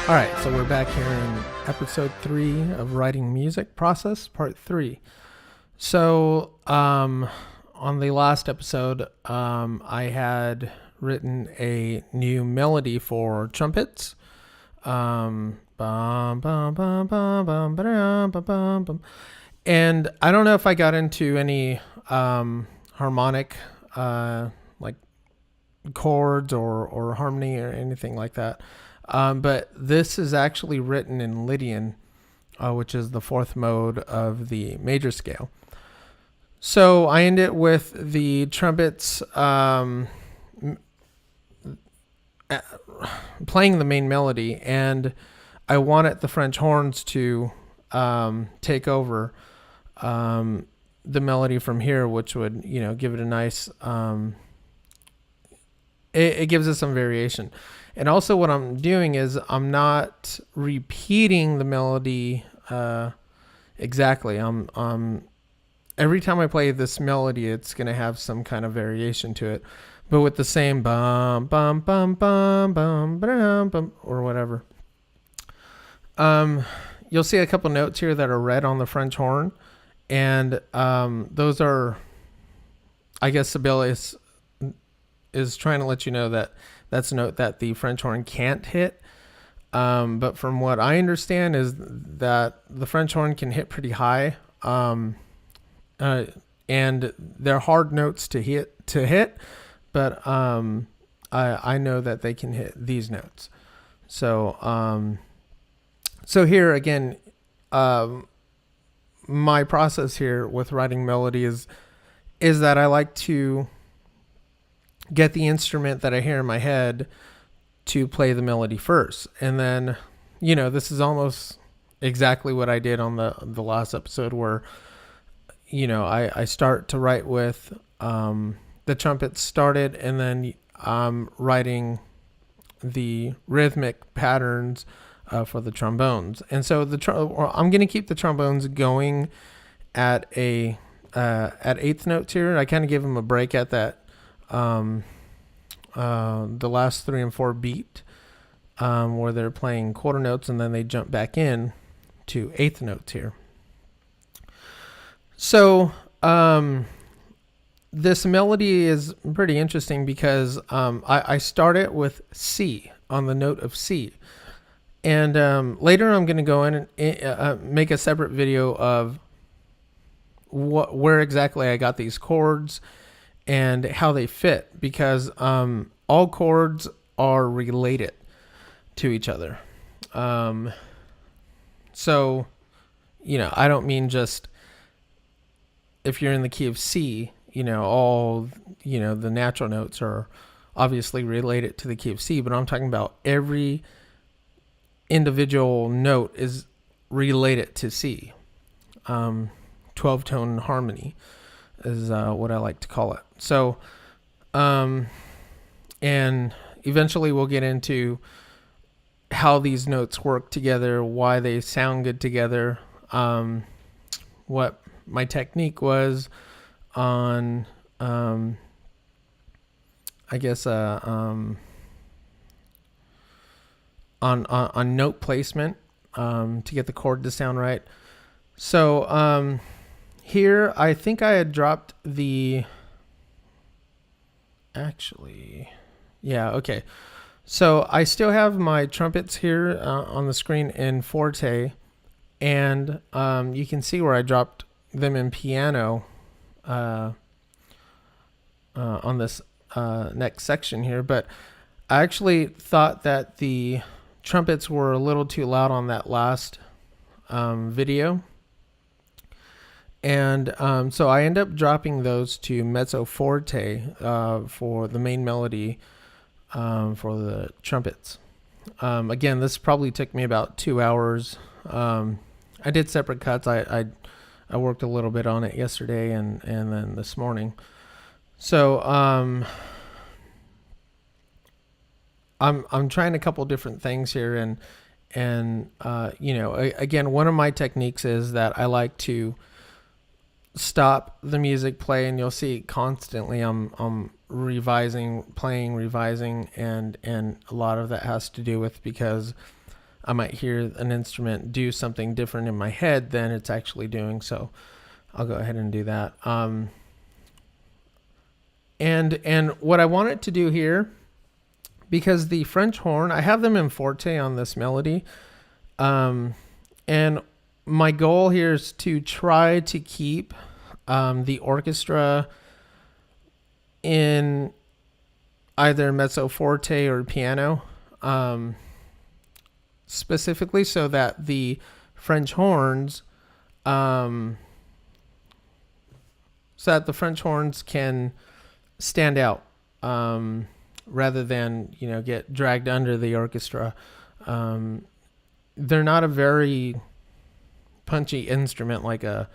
All right, so we're back here in episode 3 of Writing Music Process, part 3. So, on the last episode, I had written a new melody for trumpets. Bum, bum, bum, bum, bum, bum, ba-dum, bum, bum, bum. And I don't know if I got into any harmonic, like chords or harmony or anything like that. But this is actually written in Lydian, which is the fourth mode of the major scale. So I end it with the trumpets playing the main melody, and I wanted the French horns to take over the melody from here, which would, give it a nice... It gives us some variation. And also what I'm doing is I'm not repeating the melody exactly. Every time I play this melody, it's going to have some kind of variation to it, but with the same bum bum bum bum bum bum bum or whatever. You'll see a couple notes here that are red on the French horn, and those are, I guess, Sibelius is trying to let you know that that's a note that the French horn can't hit. But from what I understand is that the French horn can hit pretty high. And they're hard notes to hit, but I know that they can hit these notes. So here again, my process here with writing melody is that I like to get the instrument that I hear in my head to play the melody first. And then, this is almost exactly what I did on the last episode where, I start to write with the trumpets started, and then I'm writing the rhythmic patterns for the trombones. And so I'm going to keep the trombones going at eighth notes here. I kind of give them a break at that the last 3 and 4 beat where they're playing quarter notes, and then they jump back in to eighth notes here. So this melody is pretty interesting because I start it with C, on the note of C, and later I'm going to go in and make a separate video of where exactly I got these chords and how they fit, because all chords are related to each other. So, I don't mean just if you're in the key of C, all, the natural notes are obviously related to the key of C, but I'm talking about every individual note is related to C. 12-tone harmony is what I like to call it. So, and eventually we'll get into how these notes work together, why they sound good together, what my technique was on, on note placement to get the chord to sound right. So, here, I think I had dropped okay. So I still have my trumpets here on the screen in forte, and you can see where I dropped them in piano on this next section here. But I actually thought that the trumpets were a little too loud on that last video. And so I end up dropping those to mezzo forte for the main melody for the trumpets. Again, this probably took me about 2 hours. I did separate cuts. I worked a little bit on it yesterday and then this morning. So I'm trying a couple different things here, and again, one of my techniques is that I like to stop the music play, and you'll see constantly I'm revising, playing, revising, and a lot of that has to do with because I might hear an instrument do something different in my head than it's actually doing. So I'll go ahead and do that. And what I want it to do here, because the French horn, I have them in forte on this melody. And my goal here is to try to keep the orchestra in either mezzo forte or piano, specifically so that the French horns, can stand out, rather than get dragged under the orchestra. They're not a very punchy instrument like a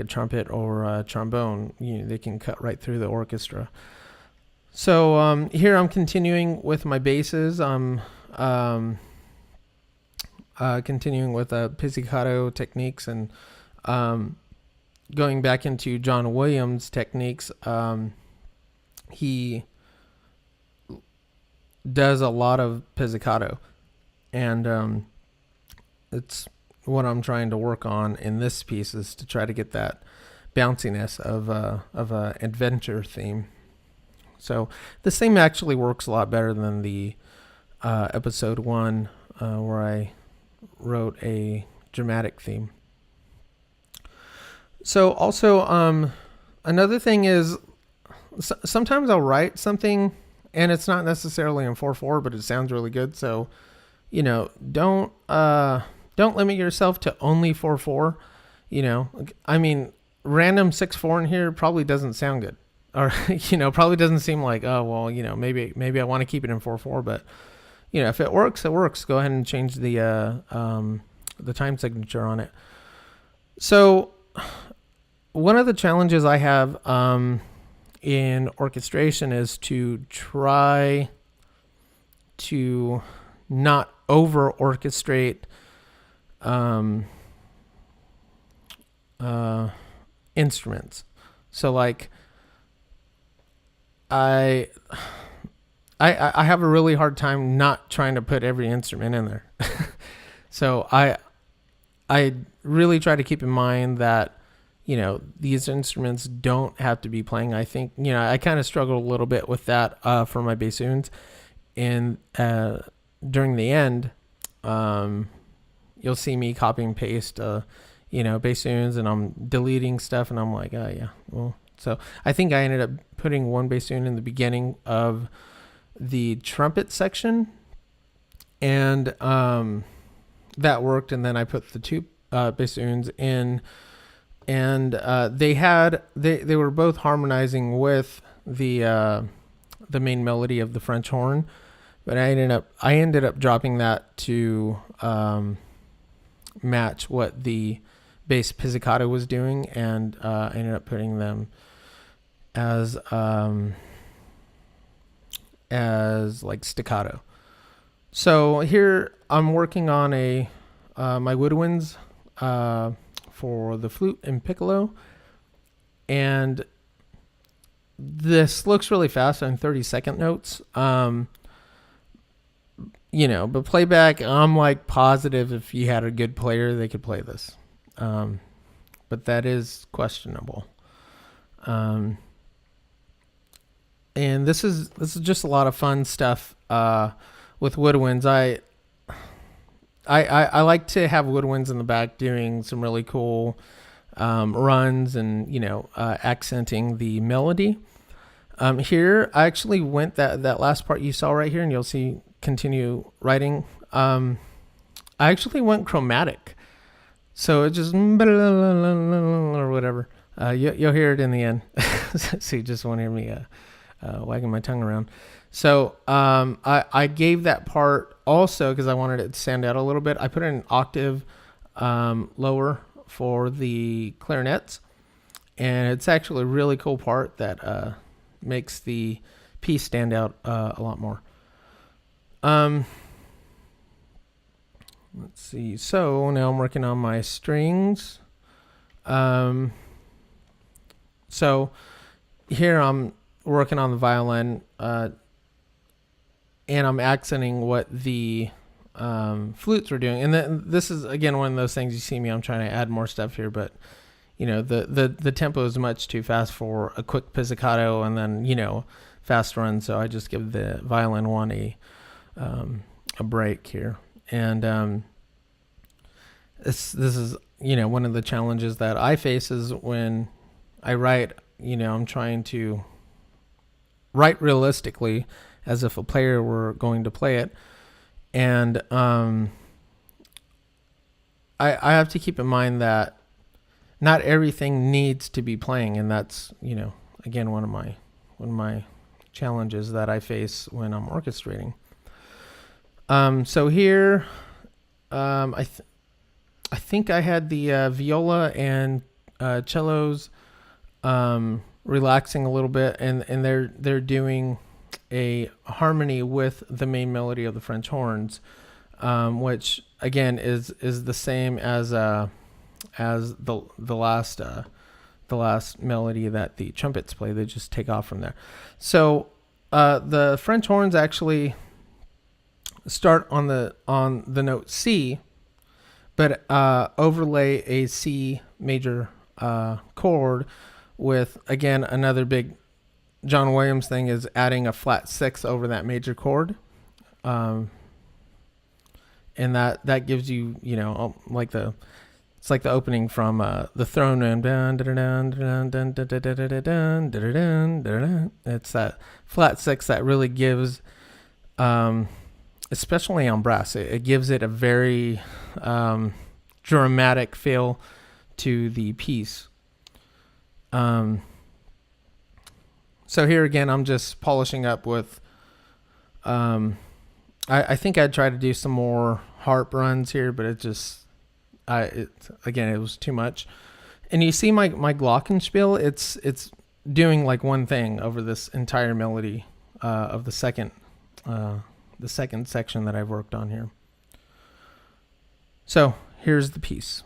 trumpet or a trombone. They can cut right through the orchestra. So here I'm continuing with my basses. I'm continuing with pizzicato techniques and going back into John Williams techniques. He does a lot of pizzicato, and it's what I'm trying to work on in this piece, is to try to get that bounciness of a adventure theme. So this theme actually works a lot better than the episode 1, where I wrote a dramatic theme. So also another thing is, sometimes I'll write something and it's not necessarily in 4/4, but it sounds really good. So don't limit yourself to only 4/4. I mean, random 6/4 in here probably doesn't sound good, or probably doesn't seem like, oh well, maybe I want to keep it in 4/4. But if it works, it works. Go ahead and change the time signature on it. So one of the challenges I have in orchestration is to try to not over orchestrate instruments. So like I have a really hard time not trying to put every instrument in there. So I really try to keep in mind that these instruments don't have to be playing. I think I kind of struggle a little bit with that for my bassoons, and during the end, you'll see me copy and paste bassoons, and I'm deleting stuff, and I'm like, oh yeah, well. So I think I ended up putting one bassoon in the beginning of the trumpet section, and that worked. And then I put the two bassoons in, and they were both harmonizing with the main melody of the French horn. But I ended up dropping that to match what the bass pizzicato was doing, and I ended up putting them as like staccato. So here I'm working on my woodwinds for the flute and piccolo, and this looks really fast on 30-second notes. But playback, I'm like positive if you had a good player, they could play this. But that is questionable. And this is just a lot of fun stuff with woodwinds. I like to have woodwinds in the back doing some really cool runs and accenting the melody. Here I actually went that last part you saw right here, and you'll see continue writing. I actually went chromatic, so it just or whatever. You'll hear it in the end. So you just won't hear me wagging my tongue around. So I gave that part also because I wanted it to stand out a little bit. I put it an octave lower for the clarinets, and it's actually a really cool part that makes the piece stand out a lot more. Let's see. So now I'm working on my strings. So here I'm working on the violin, and I'm accenting what the flutes were doing. And this is, again, one of those things you see me, I'm trying to add more stuff here, but, the tempo is much too fast for a quick pizzicato and then, fast run. So I just give the violin one a break here. And this is, one of the challenges that I face is when I write, I'm trying to write realistically as if a player were going to play it. And I have to keep in mind that not everything needs to be playing. And that's, again, one of my challenges that I face when I'm orchestrating. So here, I think I had the viola and cellos relaxing a little bit, and they're doing a harmony with the main melody of the French horns, which again is the same as the last melody that the trumpets play. They just take off from there. So the French horns actually start on the note C, but overlay a C major chord with, again, another big John Williams thing is adding a flat 6 over that major chord. And that gives you, it's like the opening from The Throne Room. It's that flat 6 that really gives, especially on brass, it gives it a very dramatic feel to the piece. So here again, I'm just polishing up with, I think I'd try to do some more harp runs here, but it was too much. And you see my glockenspiel, it's doing like one thing over this entire melody of the second section that I've worked on here. So here's the piece.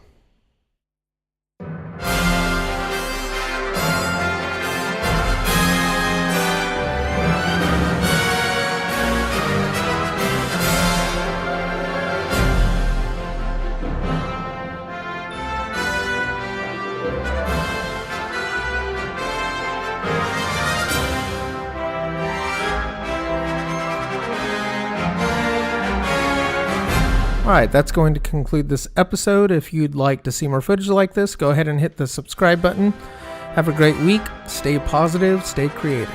All right, that's going to conclude this episode. If you'd like to see more footage like this, go ahead and hit the subscribe button. Have a great week. Stay positive. Stay creative.